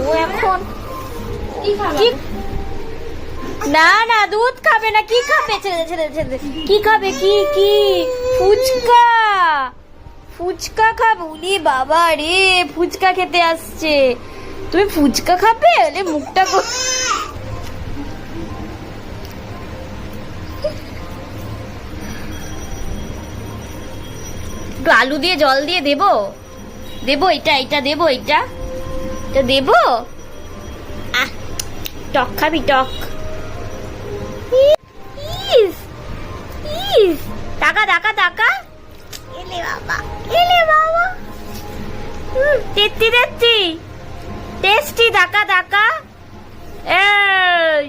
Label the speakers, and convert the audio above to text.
Speaker 1: ও এখন কি না না দুধ খাবে না, কি খাবে? ছেড়ে ছেড়ে ছেড়ে কি খাবে? কি কি ফুচকা? ফুচকা খাবে? উলি বাবা রে, ফুচকা খেতে আসছে। তুমি ফুচকা খাবে? আরে মুখটা একটু আলু দিয়ে জল দিয়ে দেবো? দেবো এটা, এটা দেবো, এটা এটা দেবো? আহ, টক খাবি? টক? ইস ইস, টাকা টাকা টাকা। এলে বাবা, এলে বাবা। তেত্তি তেত্তি টেস্টি, টাকা টাকা। এই